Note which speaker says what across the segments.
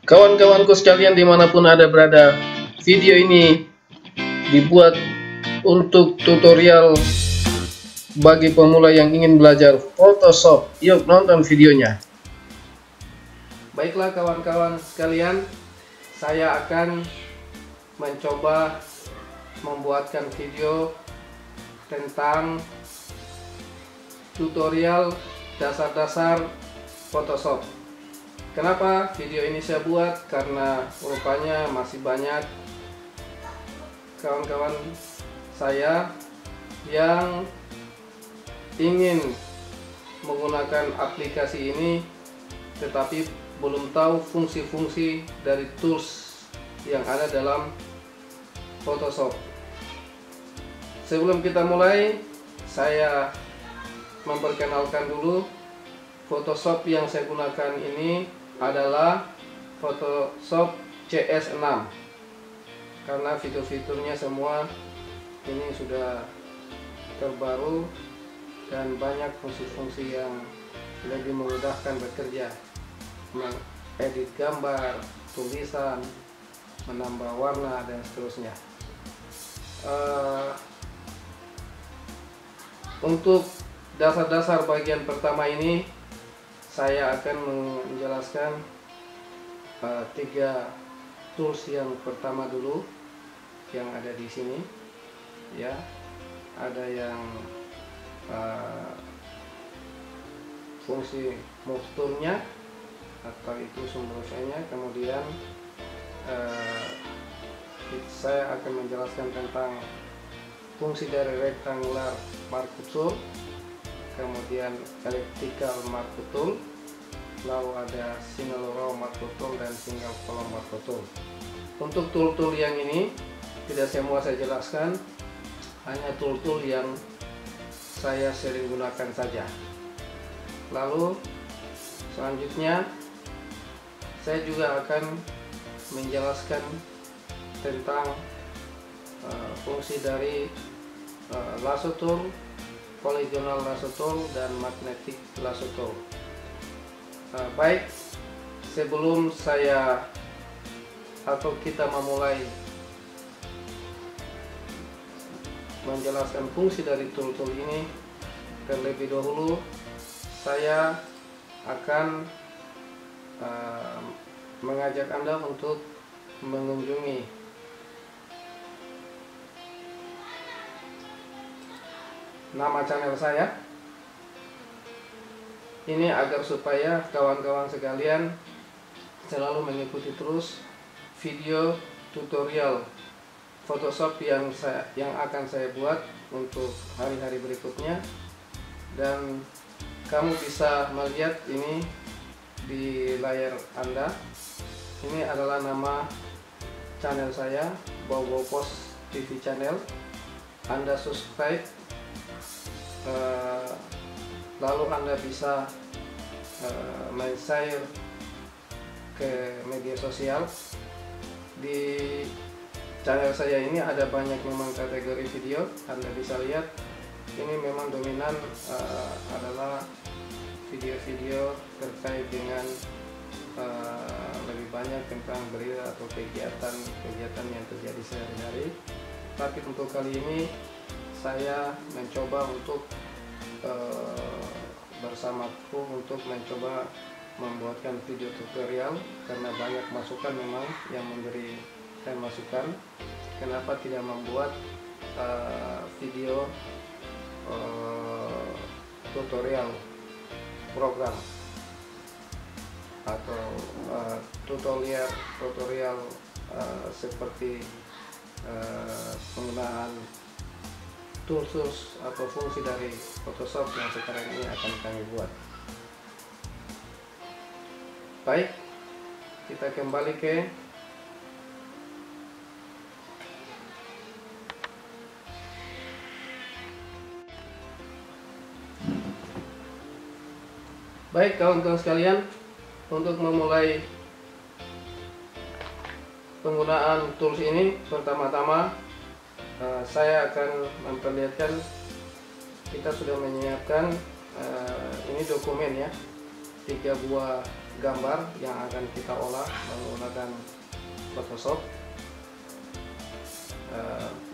Speaker 1: Kawan-kawanku sekalian dimanapun Anda berada, video ini dibuat untuk tutorial bagi pemula yang ingin belajar Photoshop. Yuk nonton videonya. Baiklah kawan-kawan sekalian, saya akan mencoba membuatkan video tentang tutorial dasar-dasar Photoshop. Kenapa video ini saya buat? Karena rupanya masih banyak kawan-kawan saya yang ingin menggunakan aplikasi ini tetapi belum tahu fungsi-fungsi dari tools yang ada dalam Photoshop. Sebelum kita mulai, saya memperkenalkan dulu Photoshop yang saya gunakan ini adalah Photoshop CS6 karena fitur-fiturnya semua ini sudah terbaru dan banyak fungsi-fungsi yang lebih memudahkan bekerja, mengedit gambar, tulisan, menambah warna dan seterusnya. Untuk dasar-dasar bagian pertama ini saya akan menjelaskan 3 tools yang pertama dulu yang ada di sini ya. Ada yang fungsi move tool-nya atau itu sumber filenya. Kemudian saya akan menjelaskan tentang fungsi dari rectangular marquee tool, kemudian elliptical marquee tool, lalu ada single row marquee tool dan single column marquee tool. Untuk tool-tool yang ini tidak semua saya jelaskan, hanya tool-tool yang saya sering gunakan saja. Lalu selanjutnya saya juga akan menjelaskan tentang fungsi dari lasso tool, polygonal lasso tool, dan magnetic lasso tool. Baik, sebelum kita memulai menjelaskan fungsi dari tool-tool ini, terlebih dahulu saya akan mengajak Anda untuk mengunjungi nama channel saya ini agar supaya kawan-kawan sekalian selalu mengikuti terus video tutorial Photoshop yang akan saya buat untuk hari-hari berikutnya, dan kamu bisa melihat ini di layar Anda. Ini adalah nama channel saya, Bobo Post TV Channel. Anda subscribe, lalu Anda bisa men-share ke media sosial. Di channel saya ini ada banyak memang kategori video. Anda bisa lihat ini memang dominan adalah video-video terkait dengan lebih banyak tentang berita atau kegiatan yang terjadi sehari-hari. Tapi untuk kali ini saya mencoba untuk bersama kru untuk mencoba membuatkan video tutorial karena banyak masukan memang yang memberi saya masukan kenapa tidak membuat video tutorial program atau tutorial seperti penggunaan tools atau fungsi dari Photoshop yang sekarang ini akan kami buat. Baik, kita kembali ke baik kawan-kawan sekalian, untuk memulai penggunaan tools ini, pertama-tama saya akan memperlihatkan kita sudah menyiapkan ini dokumen ya, 3 buah gambar yang akan kita olah menggunakan Photoshop,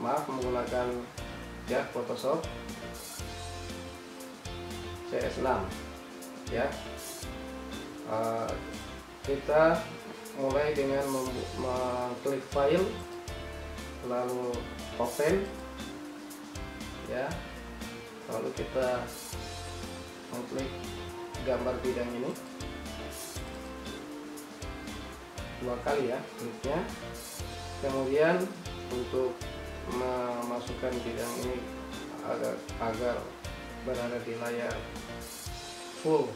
Speaker 1: menggunakan Photoshop CS6 ya. Kita mulai dengan mengklik file, lalu open ya, lalu kita mengklik gambar bidang ini 2 kali ya kliknya. Kemudian untuk memasukkan bidang ini agar berada di layar full,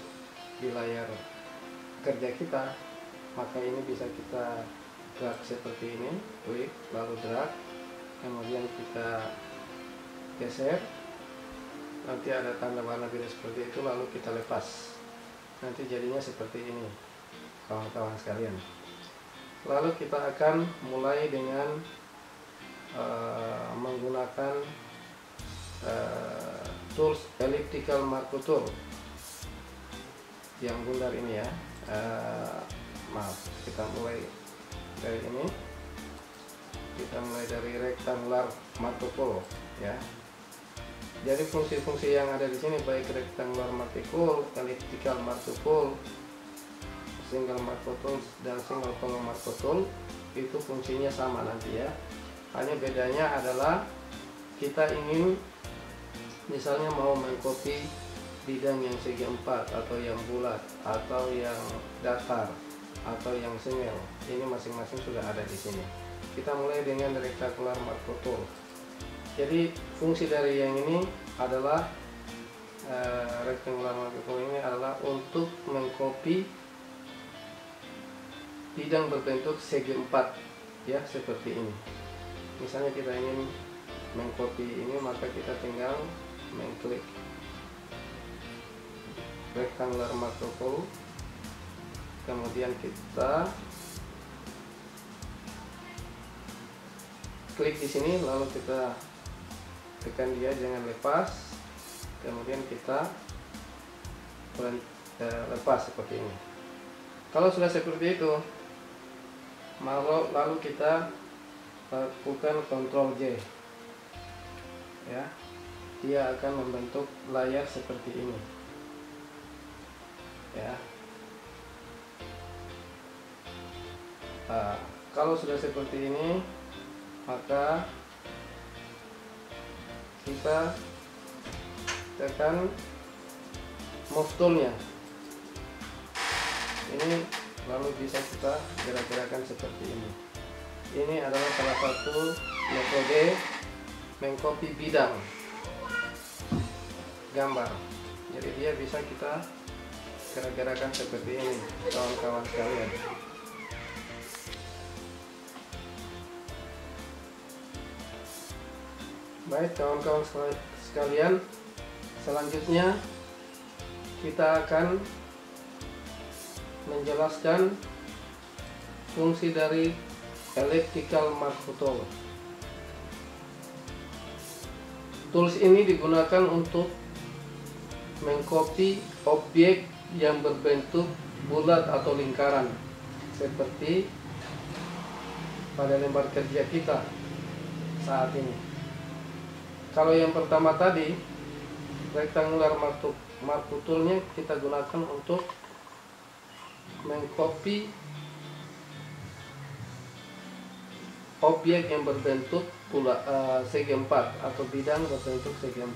Speaker 1: di layar kerja kita, maka ini bisa kita drag seperti ini, klik lalu drag, kemudian kita geser, nanti ada tanda warna biru seperti itu, lalu kita lepas, nanti jadinya seperti ini kawan-kawan sekalian. Lalu kita akan mulai dengan menggunakan tools elliptical marker tool yang bundar ini ya. Maaf, kita mulai dari ini, kita mulai dari rectangular marker tool ya. Jadi fungsi-fungsi yang ada di sini baik rectangular marker tool, elliptical marker tool, single marker tool dan single column marker tool itu fungsinya sama nanti ya. Hanya bedanya adalah kita ingin misalnya mau mengcopy bidang yang segi 4 atau yang bulat atau yang datar atau yang single, ini masing-masing sudah ada di sini. Kita mulai dengan rectangular marker tool. Jadi fungsi dari yang ini adalah rectangular marker tool ini adalah untuk mengcopy bidang berbentuk segi 4 ya, seperti ini. Misalnya kita ingin mengcopy ini, maka kita tinggal mengklik rectangular marker tool, kemudian kita klik di sini, lalu kita tekan dia, jangan lepas, kemudian kita lepas seperti ini. Kalau sudah seperti itu, lalu kita lakukan Ctrl J ya, dia akan membentuk layar seperti ini ya. Kalau sudah seperti ini, maka kita tekan move toolnya ini, lalu bisa kita gerak-gerakan seperti ini. Ini adalah salah satu metode mengcopy bidang gambar. Jadi dia bisa kita gerak-gerakan seperti ini kawan-kawan sekalian. Baik kawan-kawan sekalian, selanjutnya kita akan menjelaskan fungsi dari elliptical marker tool. Tools ini digunakan untuk mengcopy objek yang berbentuk bulat atau lingkaran seperti pada lembar kerja kita saat ini. Kalau yang pertama tadi, rectangular marker toolnya kita gunakan untuk mengcopy objek yang berbentuk segi 4 atau bidang berbentuk segi 4.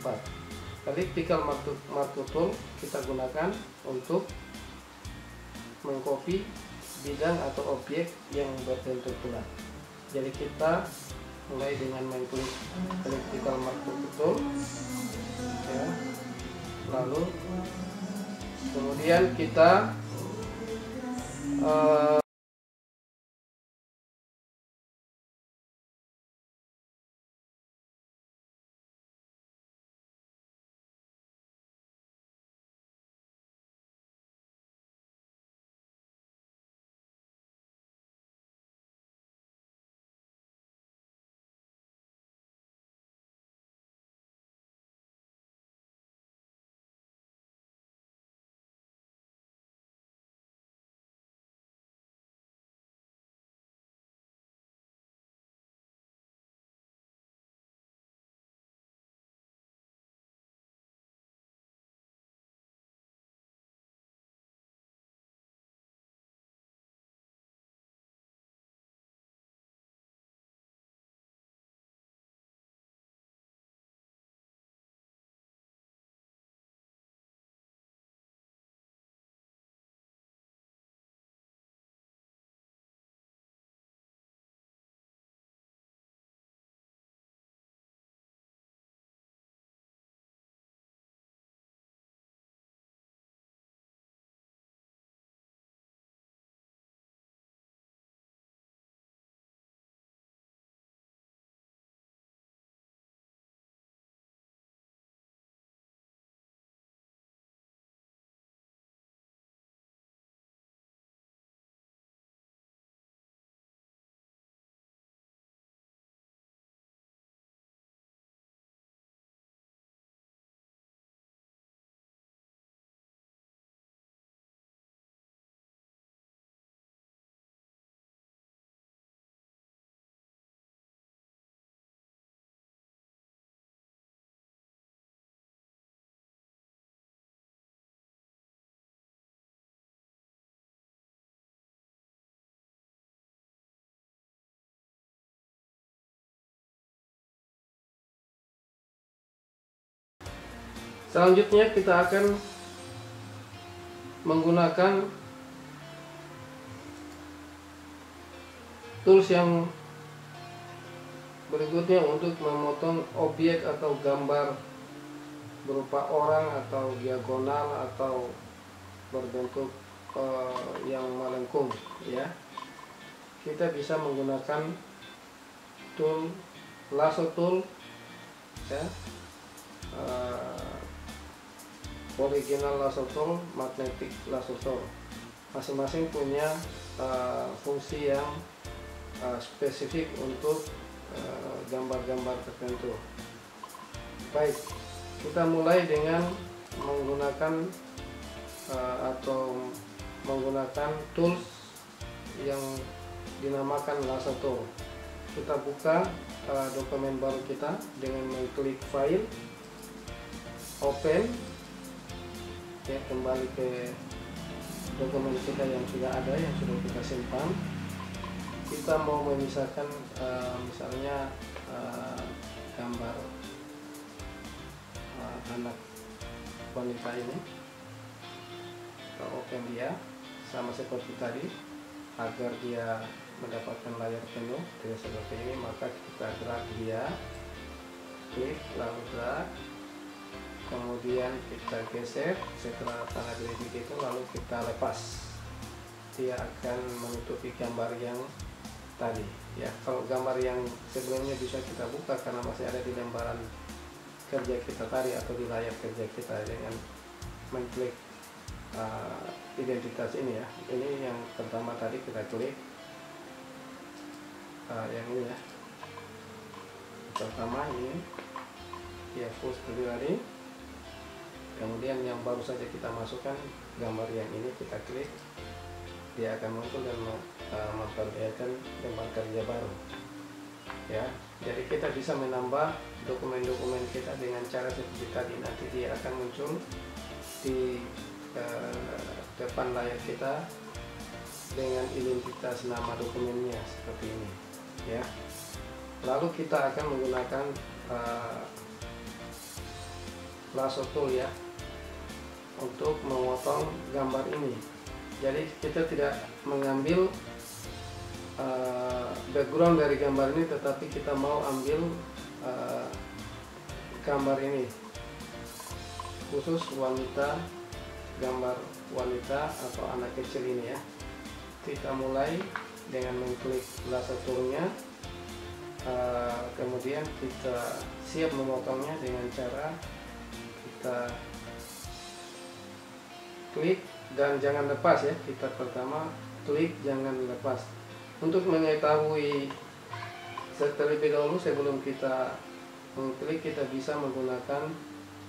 Speaker 1: Elliptical marker tool kita gunakan untuk mengcopy bidang atau objek yang berbentuk bulat. Jadi kita mulai dengan mengklik elliptical marker tool ya, lalu kemudian kita Selanjutnya kita akan menggunakan tools yang berikutnya untuk memotong objek atau gambar berupa orang atau diagonal atau berbentuk yang melengkung, ya. Kita bisa menggunakan tool lasso tool, ya, original lasso tool, magnetic lasso tool. Masing-masing punya fungsi yang spesifik untuk gambar-gambar tertentu. Baik, kita mulai dengan menggunakan atau menggunakan tools yang dinamakan lasso tool. Kita buka dokumen baru kita dengan mengklik file, open, ya, kembali ke dokumen kita yang sudah ada, yang sudah kita simpan. Kita mau memisahkan misalnya gambar anak wanita ini. Kita open dia sama seperti tadi agar dia mendapatkan layar penuh tidak seperti ini, maka kita drag dia, klik lalu drag, kemudian kita geser. Setelah tanda klik itu lalu kita lepas, dia akan menutupi gambar yang tadi, ya. Kalau gambar yang sebelumnya bisa kita buka karena masih ada di lembaran kerja kita tadi atau di layar kerja kita dengan mengklik identitas ini, ya. Ini yang pertama tadi kita klik, yang ini, ya, pertama ini dia push tadi. Kemudian yang baru saja kita masukkan gambar yang ini, kita klik, dia akan muncul dan memperlihatkan lembar kerja baru, ya. Jadi kita bisa menambah dokumen-dokumen kita dengan cara seperti tadi. Nanti dia akan muncul di depan layar kita dengan identitas nama dokumennya seperti ini, ya. Lalu kita akan menggunakan lasso tool, ya, untuk memotong gambar ini. Jadi kita tidak mengambil background dari gambar ini, tetapi kita mau ambil gambar ini khusus wanita, gambar wanita atau anak kecil ini, ya. Kita mulai dengan mengklik lasso toolnya, kemudian kita siap memotongnya dengan cara kita klik dan jangan lepas, ya. Kita pertama klik, jangan lepas. Untuk mengetahui terlebih dahulu sebelum kita mengklik, kita bisa menggunakan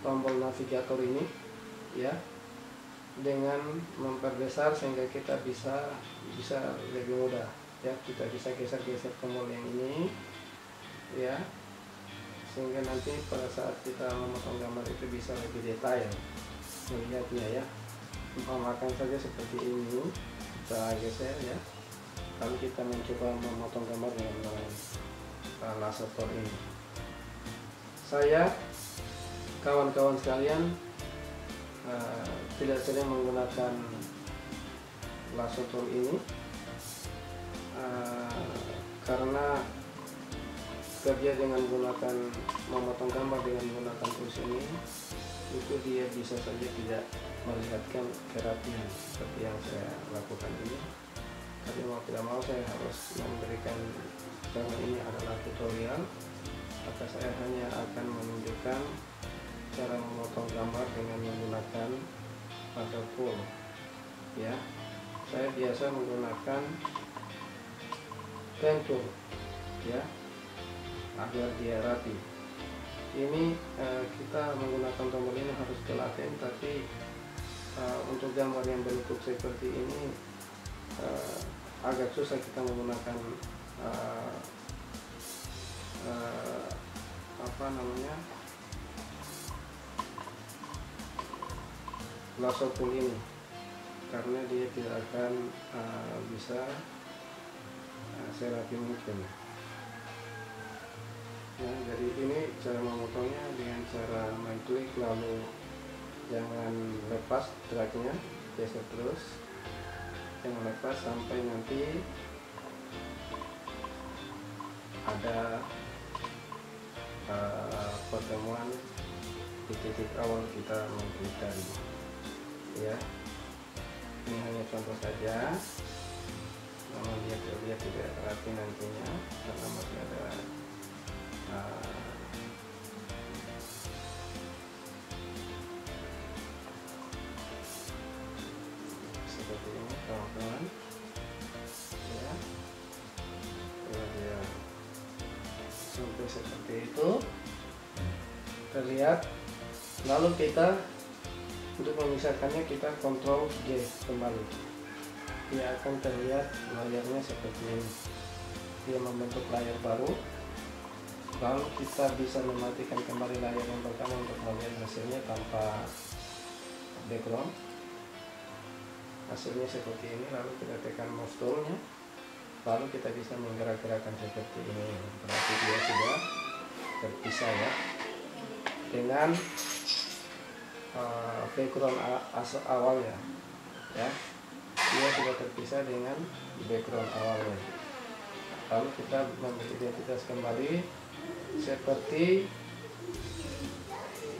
Speaker 1: tombol navigator ini, ya, dengan memperbesar sehingga kita bisa lebih mudah, ya. Kita bisa geser-geser tombol yang ini, ya, sehingga nanti pada saat kita memotong gambar itu bisa lebih detail melihatnya, ya. Umpamakan saja seperti ini, kita geser, ya, lalu kita mencoba memotong gambar dengan lasso tool ini. Saya, kawan-kawan sekalian, tidak sering menggunakan lasso tool ini karena kerja dengan menggunakan memotong gambar dengan menggunakan tools ini itu dia bisa saja tidak melihatkan kerapian seperti yang saya lakukan ini. Tapi mau tidak mau saya harus memberikan, karena ini adalah tutorial, maka saya hanya akan menunjukkan cara memotong gambar dengan menggunakan lasso tool, ya. Saya biasa menggunakan pen tool, ya, agar dia rapi. Ini kita menggunakan tombol ini harus telaten, tapi untuk gambar yang bentuk seperti ini agak susah kita menggunakan lasso tool ini, karena dia tidak akan bisa serapi mungkin, ya. Jadi ini cara memotongnya dengan cara mengklik lalu jangan lepas dragnya, geser terus, jangan lepas sampai nanti ada pertemuan di titik awal kita mengklik tadi ya. Ini hanya contoh saja, namun dia terlihat tidak rapi nantinya karena masih ada seperti ini kawan-kawan ya. Kalau dia sampai seperti itu terlihat, lalu kita untuk memisahkannya kita Ctrl J kembali, dia akan terlihat layarnya seperti ini, dia membentuk layar baru. Lalu kita bisa mematikan kembali layar yang pertama untuk melihat hasilnya tanpa background. Hasilnya seperti ini, lalu kita tekan mouse toolnya, lalu kita bisa menggerak-gerakkan seperti ini. Berarti dia sudah terpisah ya dengan background awalnya ya, dia sudah terpisah dengan background awalnya. Lalu kita membuat identitas kembali seperti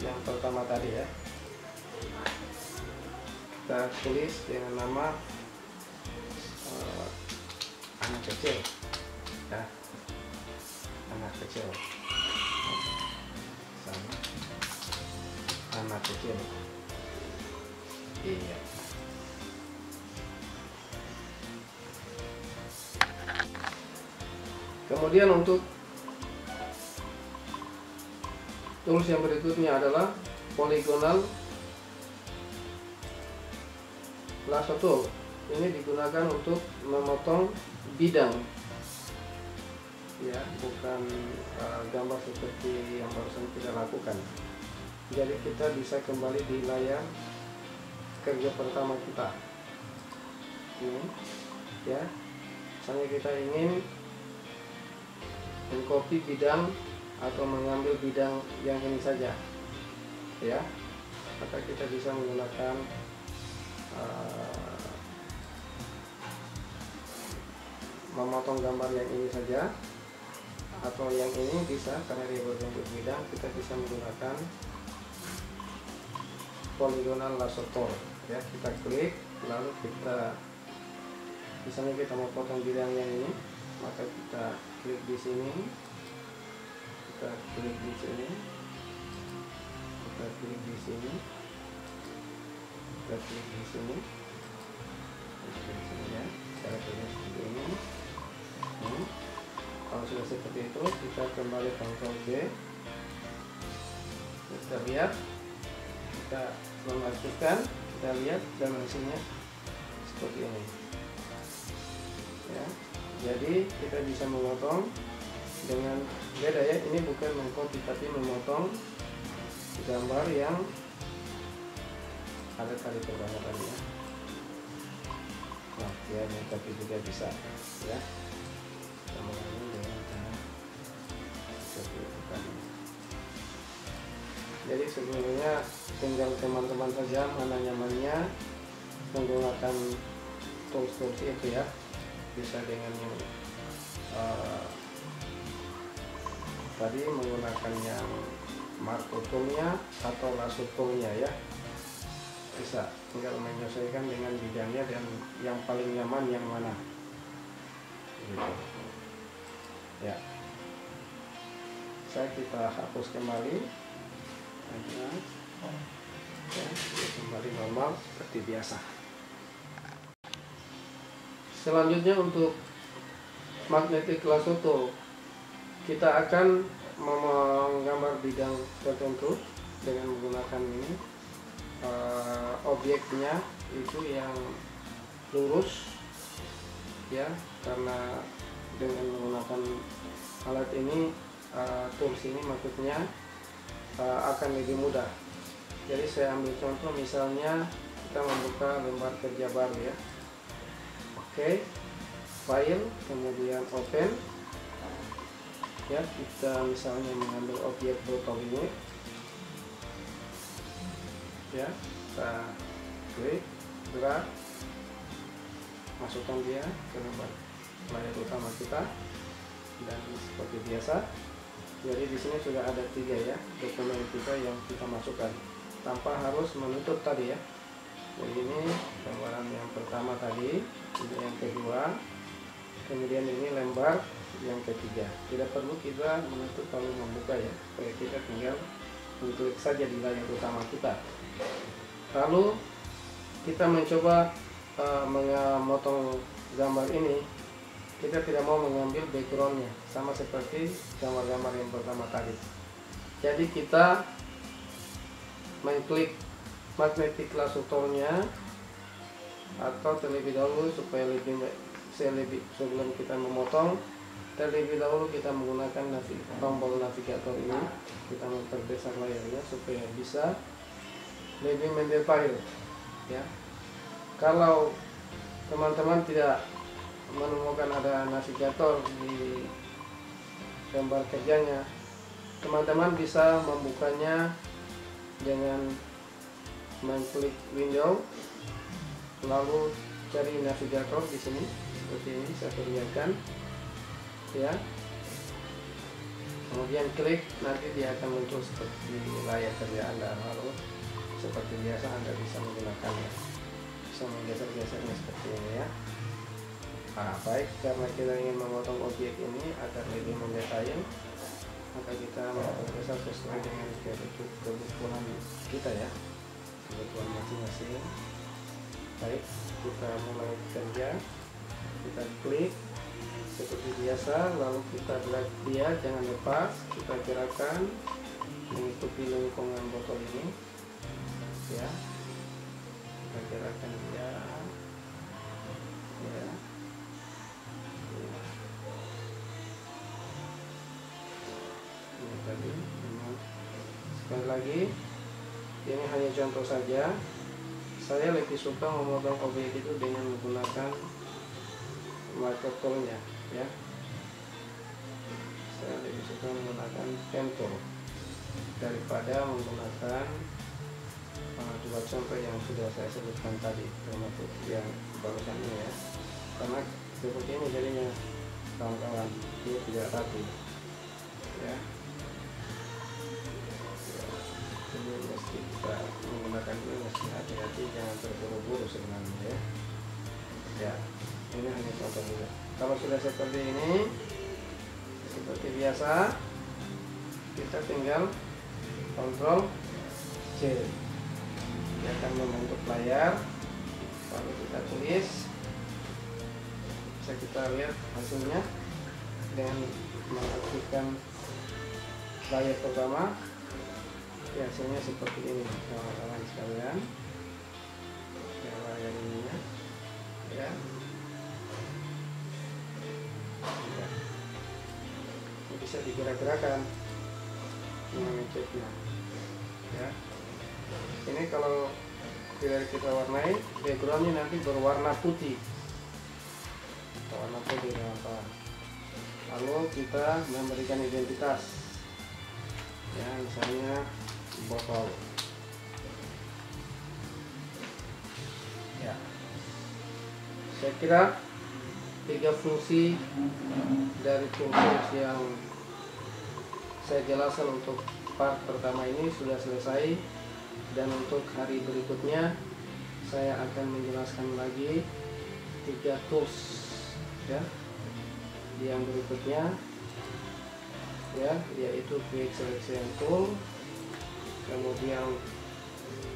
Speaker 1: yang pertama tadi ya. Kita tulis dengan nama anak kecil ya, anak kecil sama anak kecil. Iya. Kemudian untuk tools yang berikutnya adalah polygonal lasso tool. Ini digunakan untuk memotong bidang ya, bukan gambar seperti yang barusan kita lakukan. Jadi kita bisa kembali di layar kerja pertama kita ini ya. Misalnya kita ingin mengcopy bidang atau mengambil bidang yang ini saja ya, maka kita bisa menggunakan memotong gambar yang ini saja, atau yang ini bisa, karena dia berbentuk bidang, kita bisa menggunakan polygonal lasso tool ya. Kita klik, lalu kita misalnya kita mau potong bidang yang ini, maka kita klik di sini, kita klik di sini, kita klik di sini, kita klik di sini, ya. Cara kerja seperti ini. Kalau sudah seperti itu, kita kembali Ctrl J, kita lihat, kita memasukkan, kita lihat dan hasilnya seperti ini ya. Jadi kita bisa memotong dengan beda ya, ini bukan mengcopy tapi memotong gambar yang ada tali perbanyakannya. Nah, dia mengcopy juga bisa ya. Kita mengambil dengan cara seperti itu kan. Jadi sebenarnya tinggal teman-teman saja mana nyamannya menggunakan tools-tools itu ya. Bisa dengan yang tadi menggunakan yang marco toolnya atau lasso toolnya ya, bisa, tinggal menyesuaikan dengan bidangnya dan yang paling nyaman yang mana gitu ya. Kita hapus kembali ya, kembali normal seperti biasa. Selanjutnya untuk magnetic lasso tool, kita akan menggambar bidang tertentu dengan menggunakan ini. Objeknya itu yang lurus ya, karena dengan menggunakan alat ini, tools ini maksudnya akan lebih mudah. Jadi saya ambil contoh, misalnya kita membuka lembar kerja baru ya. Oke, file, kemudian open ya. Kita misalnya mengambil objek botol ini, ya. Kita klik, drag, masukkan dia ke layar utama kita, dan seperti biasa. Jadi di sini sudah ada 3 ya dokumen kita yang kita masukkan tanpa harus menutup tadi ya. Jadi ini gambaran yang pertama tadi, ini yang kedua, kemudian ini lembar yang ketiga. Tidak perlu kita menutup lalu membuka ya, supaya kita tinggal klik saja di layar utama kita. Lalu kita mencoba memotong gambar ini. Kita tidak mau mengambil backgroundnya, sama seperti gambar-gambar yang pertama tadi. Jadi kita mengklik magnetic lasso tool-nya, atau terlebih dahulu supaya sebelum kita memotong, terlebih dahulu kita menggunakan tombol navigator ini. Kita memperbesar layarnya supaya bisa lebih mendetail ya. Kalau teman-teman tidak menemukan ada navigator di gambar kerjanya, teman-teman bisa membukanya dengan mengklik window, lalu cari navigator di sini seperti ini, saya perlihatkan ya. Kemudian klik, nanti dia akan muncul seperti layar kerja Anda. Lalu seperti biasa Anda bisa menggunakannya, bisa menggeser-gesernya seperti ini ya. Nah, baik, karena kita ingin memotong objek ini agar lebih mendetail, maka kita memperbesar sesuai dengan kebutuhan kita ya, kebutuhan masing-masing. Baik, kita mulai kerja. Kita klik seperti biasa, lalu kita drag dia, jangan lepas. Kita gerakan mengikuti lingkungan botol ini ya. Kita gerakan dia ya. Ini tadi. Sekali lagi, ini hanya contoh saja. Saya lebih suka memotong objek itu dengan menggunakan marker tool-nya ya. Saya lebih suka menggunakan pen tool daripada menggunakan dua contoh yang sudah saya sebutkan tadi, termasuk yang barusan ini ya. Karena seperti ini jadinya kawan-kawan, dia tidak rapi ya. Jadi mesti kita menggunakan ini mesti hati-hati, jangan terburu-buru sebenarnya ya. Ya, ini hanya contoh juga. Kalau sudah seperti ini, seperti biasa, kita tinggal Ctrl C. Dia akan membentuk layar, lalu kita tulis. Bisa kita lihat hasilnya dengan mengaktifkan layar pertama. Ya, hasilnya seperti ini kawan-kawan sekalian ya, layar ininya ya. Ini bisa digerak-gerakan dengan ngeceknya ya. Ini kalau tidak kita warnai, backgroundnya nanti berwarna putih, warna putih kawan-kawan. Lalu kita memberikan identitas ya, misalnya botol ya. Saya kira 3 fungsi dari fungsi yang saya jelaskan untuk part pertama ini sudah selesai, dan untuk hari berikutnya saya akan menjelaskan lagi 3 tools ya yang berikutnya ya, yaitu Quick Selection Tool, kemudian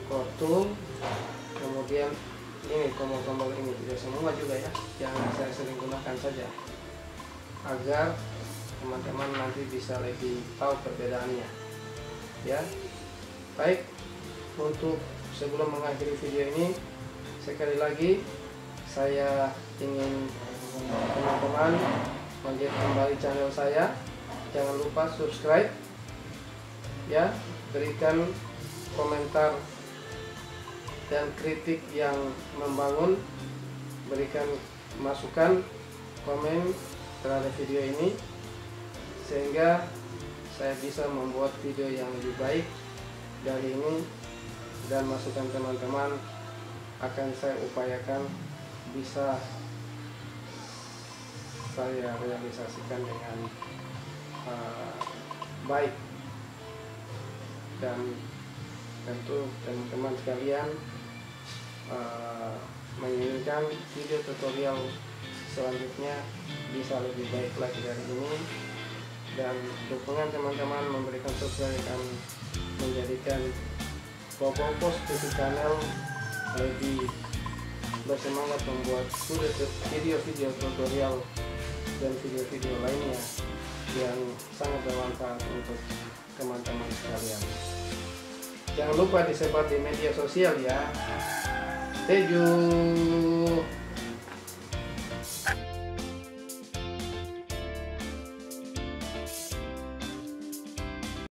Speaker 1: Core Tool, kemudian ini tombol-tombol ini. Tidak semua juga ya, yang saya sering gunakan saja agar teman-teman nanti bisa lebih tahu perbedaannya ya. Baik, untuk sebelum mengakhiri video ini, sekali lagi saya ingin teman-teman melihat kembali channel saya. Jangan lupa subscribe ya, berikan komentar dan kritik yang membangun, berikan masukan komen terhadap video ini sehingga saya bisa membuat video yang lebih baik dari ini dan masukan teman-teman akan saya upayakan bisa saya realisasikan dengan baik. Dan tentu teman-teman sekalian menginginkan video tutorial selanjutnya bisa lebih baik lagi dari ini, dan dukungan teman-teman memberikan subscribe akan menjadikan Bobopos TV channel lebih bersemangat membuat video-video tutorial dan video-video lainnya yang sangat bermanfaat untuk teman-teman sekalian. Jangan lupa disebar di media sosial ya. Stay tune.